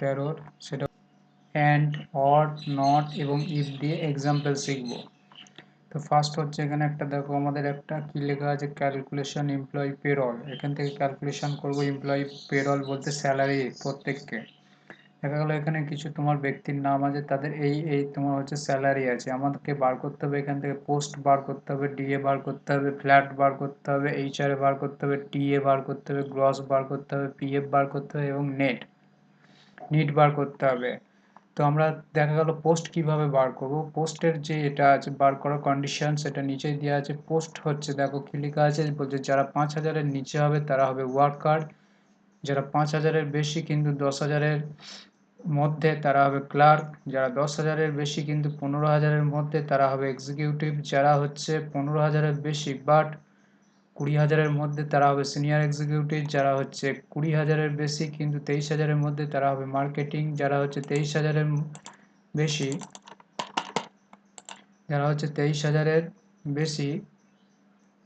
13 সেটা and, or, not এবং if দিয়ে এক্সাম্পল শিখব। তো ফার্স্ট হচ্ছে এখানে একটা দেখো আমাদের একটা কি লেখা আছে ক্যালকুলেশন এমপ্লয়ি পেরোল। এখান থেকে ক্যালকুলেশন করব এমপ্লয়ি পেরোল বলতে স্যালারি প্রত্যেককে। দেখা গেলো এখানে কিছু তোমার ব্যক্তির নাম আছে, তাদের এই এই তোমার হচ্ছে স্যালারি আছে, আমাদেরকে বার করতে হবে এখান থেকে পোস্ট বার করতে হবে, ডিএ বার করতে হবে, ফ্ল্যাট বার করতে হবে, এইচআর বার করতে হবে, টিএ বার করতে হবে, গ্রস বার করতে হবে, পিএফ বার করতে হবে এবং নিট বার করতে হবে। তো আমরা দেখা গেল পোস্ট কিভাবে বার করব, পোস্টের যে এটা আছে বার করার কন্ডিশন সেটা নিচেই দেওয়া আছে। পোস্ট হচ্ছে দেখো কি লেখা আছে বলছে যারা 5,000-এর নিচে হবে তারা হবে ওয়ার্কার, যারা 5,000-এর বেশি কিন্তু 10,000-এর মধ্যে তারা হবে ক্লার্ক, যারা 10,000-এর বেশি কিন্তু 15,000-এর মধ্যে তারা হবে এক্সিকিউটিভ, যারা হচ্ছে 15,000-এর বেশি বাট 20,000-এর মধ্যে তারা হবে সিনিয়র এক্সিকিউটিভ, যারা হচ্ছে 20,000-এর বেশি কিন্তু 23,000-এর মধ্যে তারা হবে মার্কেটিং, যারা হচ্ছে 23,000-এর বেশি যারা হচ্ছে 23,000-এর বেশি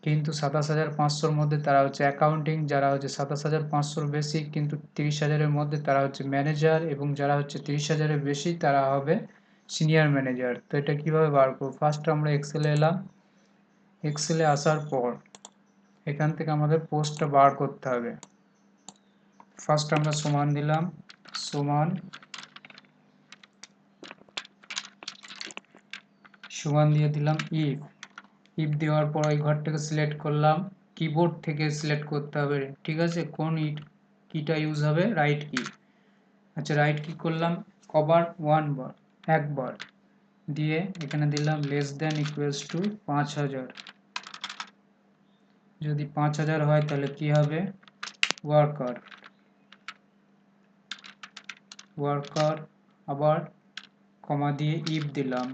কিন্তু 27,500-র মধ্যে তারা হচ্ছে অ্যাকাউন্টিং, যারা হচ্ছে 27,500-র বেশি কিন্তু 30,000-এর মধ্যে তারা হচ্ছে ম্যানেজার, এবং যারা হচ্ছে 30,000-এর বেশি তারা হবে সিনিয়র ম্যানেজার। তো এটা কিভাবে বার করব, ফার্স্ট আমরা এক্সেলে এলাম, এক্সেলে আসার পর এখান থেকে আমাদের পোস্টটা বার করতে হবে। ফার্স্ট আমরা সমান দিলাম, সমান দিয়ে দিলাম ইফ দেওয়ার পর ওই ঘরটাকে সিলেক্ট করলাম, কিবোর্ড থেকে সিলেক্ট করতে হবে, ঠিক আছে, কোন কিটা ইউজ হবে, রাইট কি। আচ্ছা রাইট কি করলাম, কভার একবার দিয়ে এখানে দিলাম লেস দেন ইকুয়ালস টু 5,000। যদি 5,000 হয় তাহলে কি হবে, ওয়ার্কার আবার কমা দিয়ে ইফ দিলাম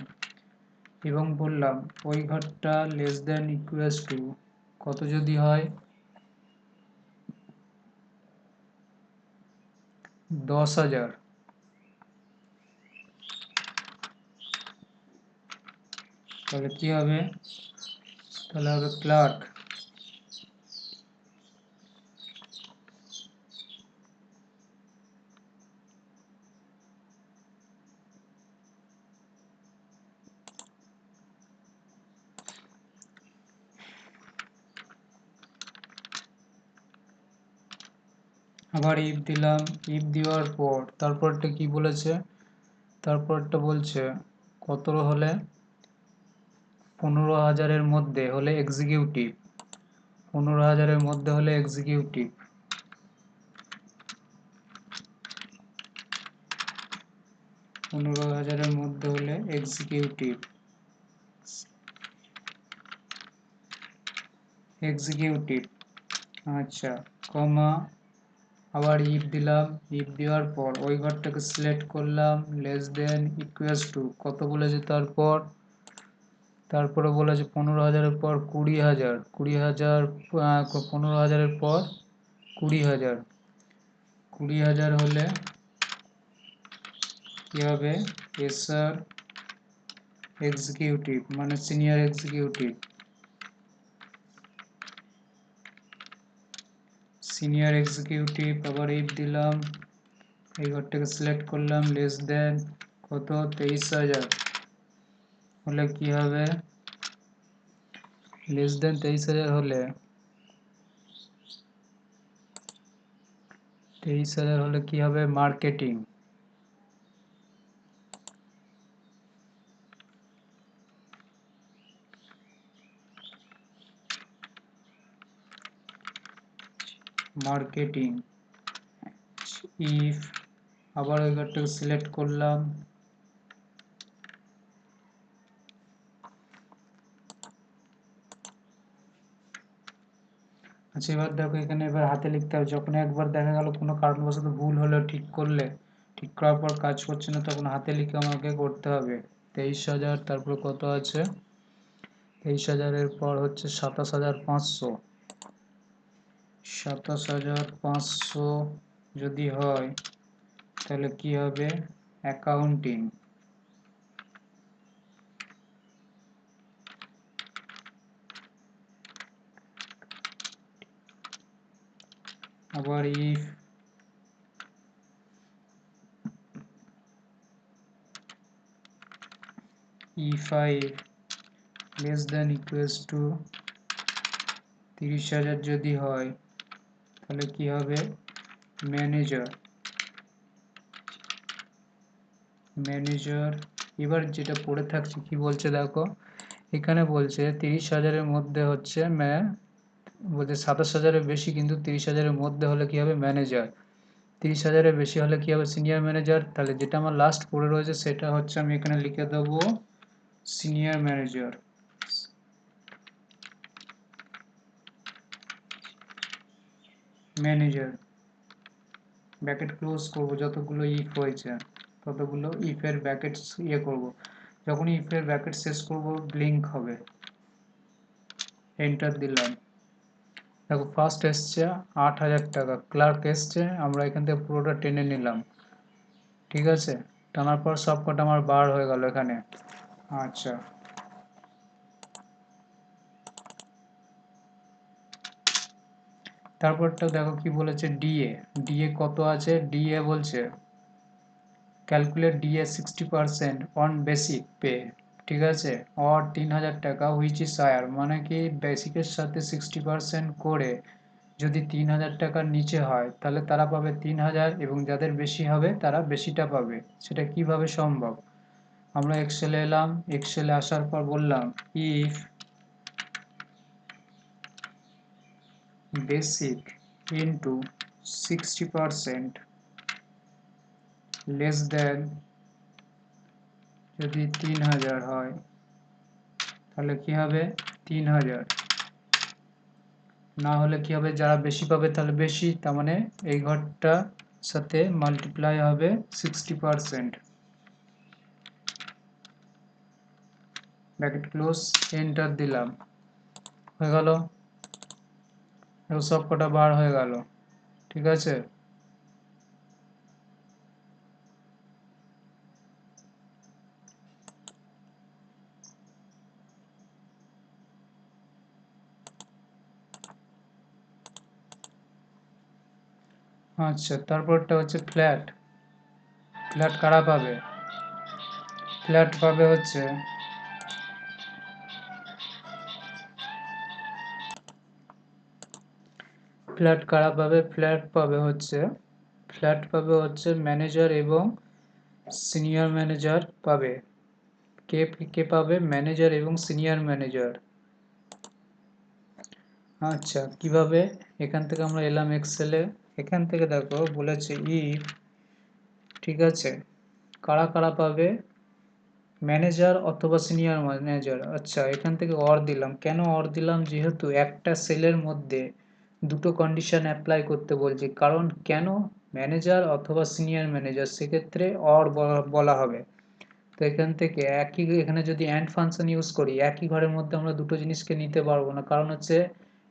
এবং বললাম ওই ঘরটা লেস দেন ইকুয়ালস টু কত যদি হয় 10,000, তাহলে কি হবে, তাহলে হবে ক্লার্ক। আবার ইফ দিলাম, ইফ দেওয়ার পর তারপরটা কি বলেছে, তারপরটা বলছে কত হলে 15,000-এর মধ্যে হলে এক্সিকিউটিভ, 15,000-এর মধ্যে হলে এক্সিকিউটিভ, 15,000-এর মধ্যে হলে এক্সিকিউটিভ। আচ্ছা কমা আবার ইফ দিলাম, ইফ দেওয়ার পর ওই ঘরটাকে সিলেক্ট করলাম, লেস দেন ইকুয়ালস টু কত বলেছে, তারপরে বলেছে 15,000-এর পর 20,000, 15,000-এর পর 20,000, 20,000 হলে কি হবে, এসআর এক্সিকিউটিভ মানে সিনিয়র এক্সিকিউটিভ, আবার ইফ দিলাম, এই ঘরটাকে সিলেক্ট করলাম, লেস দেন কত 23,000 হলে কি হবে, লেস দেন 23,000 হলে 23,000 হলে কি হবে, মার্কেটিং, ইফ আবার ওই ঘরটাকে সিলেক্ট করলাম, আচ্ছা এবার দেখো এখানে এবার হাতে লিখতে হবে, যখন একবার দেখা গেল কোনো কারণবশত ভুল হলো, ঠিক করার পর কাজ করছে না তখন হাতে লিখে আমাকে করতে হবে। 23,000 তারপর কত আছে, 23,000-এর পর হচ্ছে 27,500, 27,500 যদি হয় তাহলে কি হবে, অ্যাকাউন্টিং, আবার E5 less than equals to 30,000 যদি হয় তাহলে কি হবে ম্যানেজার এবার যেটা পড়ে থাকছে কি বলছে দেখো এখানে বলছে 30,000-এর মধ্যে হচ্ছে বলছে 27,000-এর বেশি কিন্তু 30,000-এর মধ্যে হলে কি হবে ম্যানেজার 30,000-এর বেশি হলে কি হবে সিনিয়র ম্যানেজার তাহলে যেটা আমার লাস্ট পড়ে রয়েছে সেটা হচ্ছে আমি এখানে লিখে দেবো সিনিয়র ম্যানেজার ব্র্যাকেট ক্লোজ করব যতগুলো ইফ হয়েছে ততগুলো ইফ এর ব্র্যাকেট করব যখনই ইফ এর ব্র্যাকেট শেষ করব ব্লিঙ্ক হবে এন্টার দিলাম দেখো ফার্স্ট এসছে 8,000 টাকা ক্লার্ক এসছে আমরা এখান থেকে পুরোটা টেনে নিলাম ঠিক আছে টানার পর সব কটা আমার বার হয়ে গেল এখানে আচ্ছা তারপরটা দেখো কি বলেছে ডিএ কত আছে ডিএ বলছে calculate DA 60% on basic pay ঠিক আছে অর 3,000 টাকা হুইচ ইজ হায়ার মানে কি বেসিকের সাথে 60% করে যদি 3,000 টাকার নিচে হয় তাহলে তারা পাবে 3,000 এবং যাদের বেশি হবে তারা বেশিটা পাবে সেটা কিভাবে সম্ভব আমরা এক্সেলে এলাম এক্সেলে আসার পর বললাম if basic into 60% less than যদি 3,000 হয় তাহলে কি হবে 3,000 না হলে কি হবে যারা বেশি পাবে তাহলে বেশি তার মানে এই ঘরটা সাথে মাল্টিপ্লাই হবে 60% ব্র্যাকেট ক্লোজ এন্টার দিলাম হয়ে গেল সব কটা বার হয়ে গেল ঠিক আছে আচ্ছা তারপরটা হচ্ছে ফ্ল্যাট কারা পাবে ফ্ল্যাট পাবে হচ্ছে ফ্ল্যাট পাবে হচ্ছে ম্যানেজার এবং সিনিয়র ম্যানেজার পাবে কে কে পাবে ম্যানেজার এবং সিনিয়র ম্যানেজার আচ্ছা কিভাবে এখান থেকে আমরা এলাম এক্সেলে এখান থেকে দেখো বলেছে ইফ ঠিক আছে কারা কারা পাবে ম্যানেজার অথবা সিনিয়র ম্যানেজার আচ্ছা এখান থেকে অর দিলাম কেন অর দিলাম যেহেতু একটা সেলের মধ্যে দুটো কন্ডিশন অ্যাপ্লাই করতে বলছি কারণ কেন ম্যানেজার অথবা সিনিয়র ম্যানেজার সেক্ষেত্রে অর বলা হবে তো এখান থেকে এখানে যদি অ্যান্ড ফাংশন ইউজ করি একই ঘরের মধ্যে আমরা দুটো জিনিসকে নিতে পারবো না কারণ হচ্ছে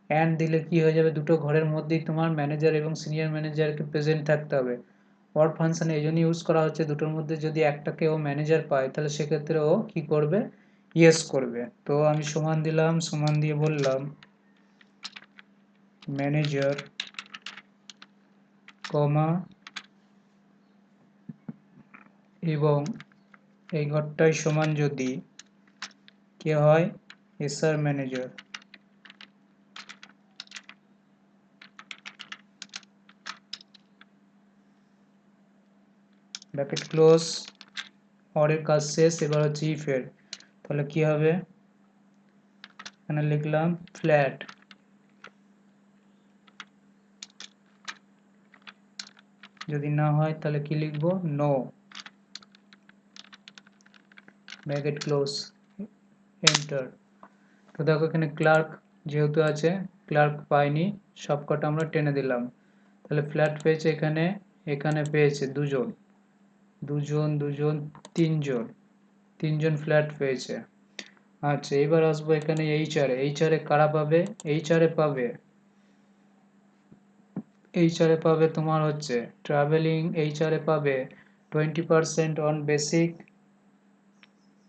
অ্যান্ড দিলে কি হয়ে যাবে দুটো ঘরের মধ্যেই তোমার ম্যানেজার এবং সিনিয়র ম্যানেজারকে প্রেজেন্ট থাকতে হবে অর ফাংশন এই জন্য ইউজ করা হচ্ছে দুটোর মধ্যে যদি একটাকে ও ম্যানেজার পায় তাহলে সেক্ষেত্রে ও কি করবে ইয়েস করবে তো আমি সমান দিলাম সমান দিয়ে বললাম ম্যানেজার কমা এবং এই ঘরটাই সমান যদি কে হয় এসআর ম্যানেজার ব্র্যাকেট ক্লোজ অরের কাজ শেষ এবার হচ্ছে ইফের তাহলে কি হবে এখানে লিখলাম ফ্ল্যাট যদি না হয় তাহলে কি লিখবো নো ব্র্যাকেট ক্লোজ এন্টার তো দেখো এখানে ক্লার্ক যেহেতু আছে ক্লার্ক পাইনি সবকটা আমরা টেনে দিলাম তাহলে ফ্ল্যাট পেয়েছে এখানে এখানে পেয়েছে দুজন দুজন দুজন তিনজন ফ্ল্যাট পেয়েছে আচ্ছা এবার আসবো এখানে এইচআরে কারা পাবে এইচআরে পাবে তোমার হচ্ছে ট্রাভেলিং এইচআরে পাবে 20% on basic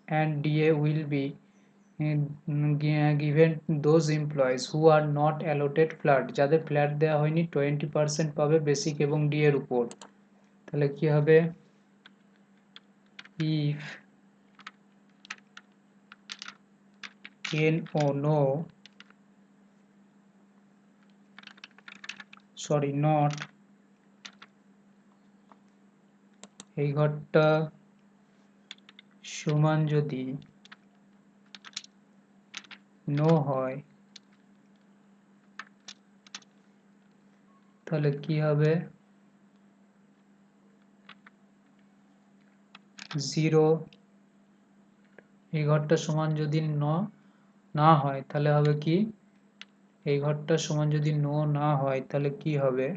and DA will be given those employees who are not allotted flat যাদের ফ্ল্যাট দেওয়া হয়নি 20% পাবে বেসিক এবং ডি এর উপর তাহলে কি হবে if NO no, sorry not, এই ঘরটা সমান যদি নো হয় তাহলে কি হবে, 0। এই ঘরটা সমান যদি না হয় তাহলে হবে কি, এই ঘরটা সমান যদি নো না হয় তাহলে কি হবে,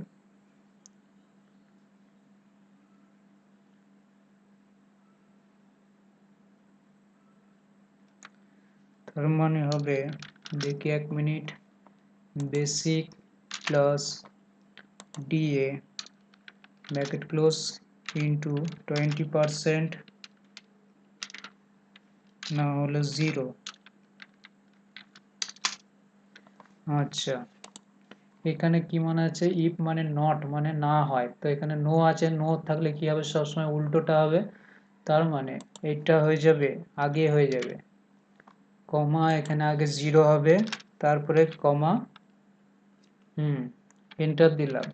তার মানে হবে, দেখি 1 minute, basic plus DA bracket close into 20% না হলে 0। আচ্ছা, এখানে কি মানে আছে, ইফ মানে নট মানে না হয়, তো এখানে নো আছে, নো থাকলে কি হবে, সবসময় উল্টোটা হবে, তার মানে এটা হয়ে যাবে, আগে হয়ে যাবে কমা, এখানে আগে 0 হবে, তারপরে কমা, এন্টার দিলাম,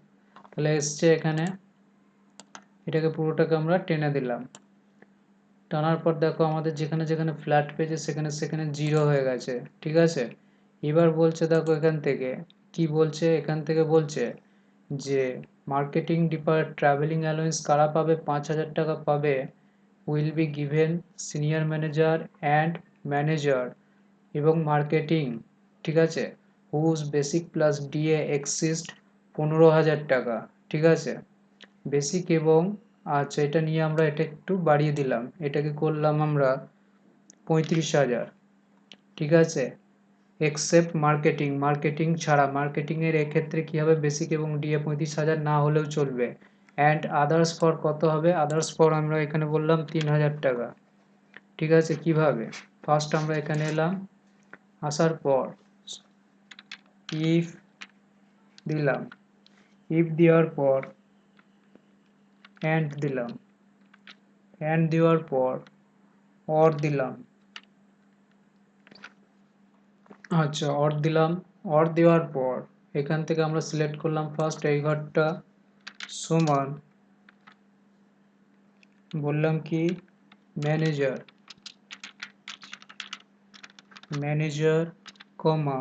তাহলে এসছে এখানে, এটাকে পুরোটাকে আমরা টেনে দিলাম, টানার পর দেখো আমাদের যেখানে যেখানে ফ্ল্যাট পেয়েছে সেখানে সেখানে 0 হয়ে গেছে, ঠিক আছে। এবার বলছে দেখো এখান থেকে কি বলছে, এখান থেকে বলছে যে মার্কেটিং ট্রাভেলিং অ্যালাউন্স কারা পাবে, 5,000 টাকা পাবে, will be given senior manager and manager এবং মার্কেটিং, ঠিক আছে, whose basic plus DA exist 15,000 টাকা, ঠিক আছে, বেসিক এবং, আচ্ছা এটা নিয়ে আমরা এটা একটু বাড়িয়ে দিলাম, এটাকে করলাম আমরা 35,000, ঠিক আছে, এক্সেপ্ট মার্কেটিং, মার্কেটিং ছাড়া, মার্কেটিং এর এক্ষেত্রে কি হবে, বেসিক এবং ডিএ 35,000 না হলেও চলবে, অ্যান্ড আদার্স ফর কত হবে, আদার্স ফর আমরা এখানে বললাম 3,000 টাকা, ঠিক আছে। কিভাবে, ফার্স্ট আমরা এখানে এলাম, আসার পর ইফ দিলাম, ইফ দেওয়ার পর অ্যান্ড দিলাম, অ্যান্ড দেওয়ার পর অর দিলাম, আচ্ছা অর দিলাম, অর দেওয়ার পর এখান থেকে আমরা সিলেক্ট করলাম ফার্স্ট এই ঘরটা সমান, বললাম কি ম্যানেজার, ম্যানেজার কমা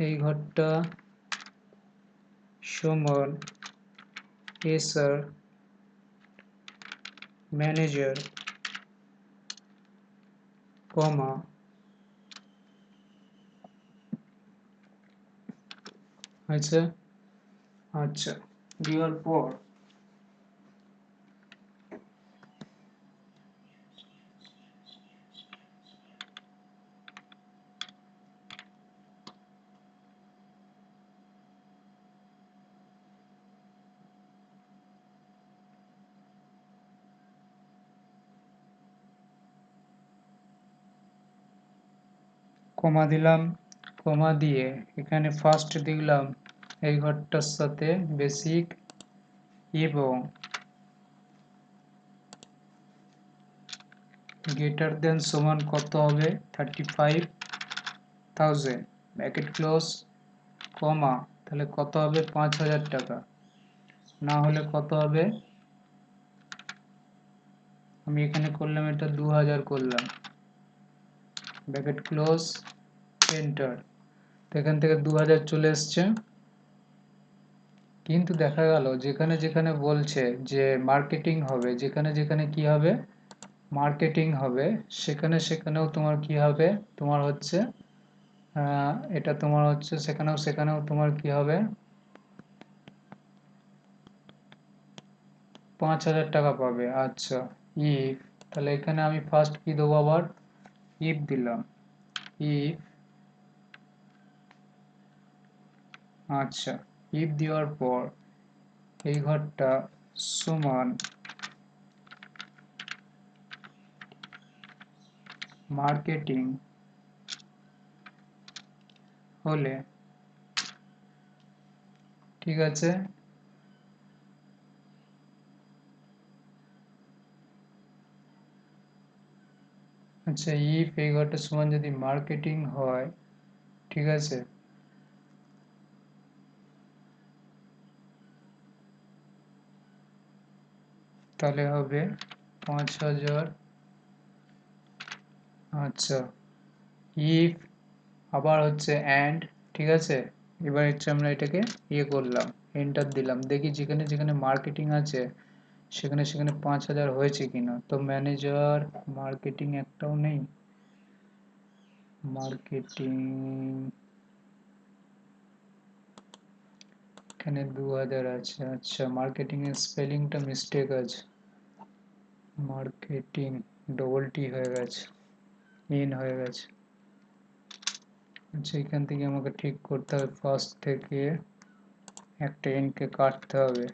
এই ঘরটা সমান এসআর ম্যানেজার কমা, আচ্ছা আচ্ছা দেওয়ার পর কমা দিলাম, কমা দিয়ে এখানে ফার্স্ট দিলাম এই ঘরটার সাথে বেসিক এবং গ্রেটার দেন সমান কত হবে 35,000 ব্র্যাকেট ক্লোজ কমা, তাহলে কত হবে 5,000 টাকা, না হলে কত হবে, আমি এখানে করলাম এটা 2,000 করলাম, ব্র্যাকেট ক্লোজ এন্টার, তো এখান থেকে 2,000 চলে এসছে। কিন্তু দেখা গেল যেখানে যেখানে বলছে যে মার্কেটিং হবে, যেখানে যেখানে কি হবে মার্কেটিং হবে, সেখানে সেখানেও তোমার কি হবে, তোমার হচ্ছে এটা তোমার হচ্ছে সেখানেও সেখানেও তোমার কি হবে 5,000 টাকা পাবে। আচ্ছা ইফ, তাহলে এখানে আমি ফার্স্ট কি দেবো, আবার ইফ দিলাম, ইফ, আচ্ছা ইফ দেওয়ার পর এই ঘরটা সমান মার্কেটিং হলে, ঠিক আছে, আচ্ছা, ইফ এই ঘরটা সমান যদি মার্কেটিং হয়, ঠিক আছে, তাহলে হবে 5,000। আচ্ছা, ইফ আবার হচ্ছে অ্যান্ড, ঠিক আছে, এবার হচ্ছে আমরা এটাকে ইয়ে করলাম, এন্টার দিলাম, দেখি যেখানে যেখানে মার্কেটিং আছে সেখানে সেখানে 5,000 হয়েছে কিনা। তো ম্যানেজার মার্কেটিং একটাও নেই, মার্কেটিং এখানে 2,000 আছে। আচ্ছা, মার্কেটিং এর স্পেলিংটা মিস্টেক আছে, মার্কেটিং ডবল টি হয়ে গেছে, ইন হয়ে গেছে। আচ্ছা, এখান থেকে আমাকে ঠিক করতে হবে, ফার্স্ট থেকে একটা এন কে কাটতে হবে,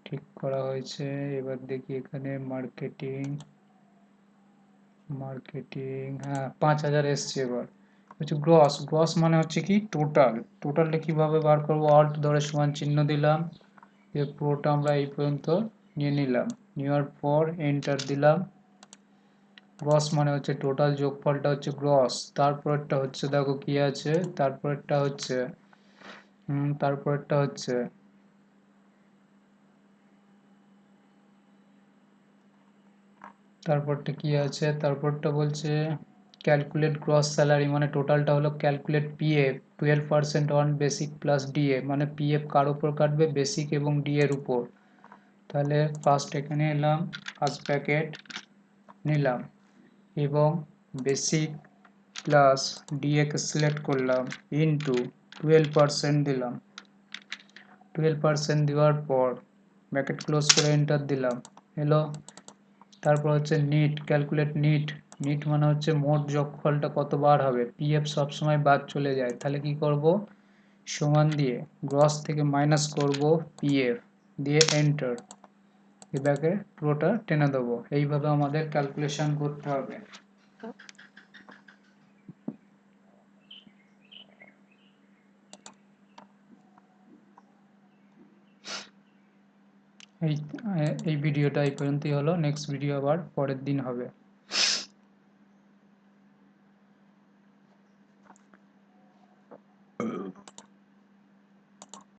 ঠিক করা হয়েছে। এবার দেখি এখানে মার্কেটিং, মার্কেটিং, হ্যাঁ 5,000 এসছে। এবার হচ্ছে গ্রস, গ্রস মানে হচ্ছে কি টোটাল, টোটালটা কিভাবে বার করবো, অল্ট ধরে সমান চিহ্ন দিলাম, যে পুরোটা আমরা এই পর্যন্ত নিয়ে নিলাম, নেওয়ার পর এন্টার দিলাম। গ্রস মানে হচ্ছে টোটাল, যোগফলটা হচ্ছে গ্রস। তারপরটা হচ্ছে দেখো কি আছে, তারপরটা হচ্ছে তারপরটা হচ্ছে তারপরটা কি আছে, তারপরটা বলছে ক্যালকুলেট গ্রস স্যালারি, মানে টোটালটা হলো calculate PF 12% on basic plus DA, মানে পিএফ কার উপর কাটবে, বেসিক এবং ডি এর উপর। তাহলে ফার্স্ট এখানে এলাম, ফার্স্ট প্যাকেট নিলাম এবং বেসিক প্লাস ডিএ কে সিলেক্ট করলাম, ইন্টু 12% দিলাম, 12% দেওয়ার পর ব্র্যাকেট ক্লোজ করে এন্টার দিলাম, এলো। তারপর হচ্ছে নিট, ক্যালকুলেট নিট, নিট মানে হচ্ছে মোট যোগফলটা কতবার হবে, পিএফ সবসময় বাদ চলে যায়, তাহলে কি করব, সমান দিয়ে গ্রস থেকে মাইনাস করব পিএফ, দিয়ে এন্টার, এটাকে পুরোটা টেনে দেবো। এইভাবে আমাদের ক্যালকুলেশন করতে হবে। এই এই ভিডিওটা এই পর্যন্তই হলো, নেক্সট ভিডিও আবার পরের দিন হবে।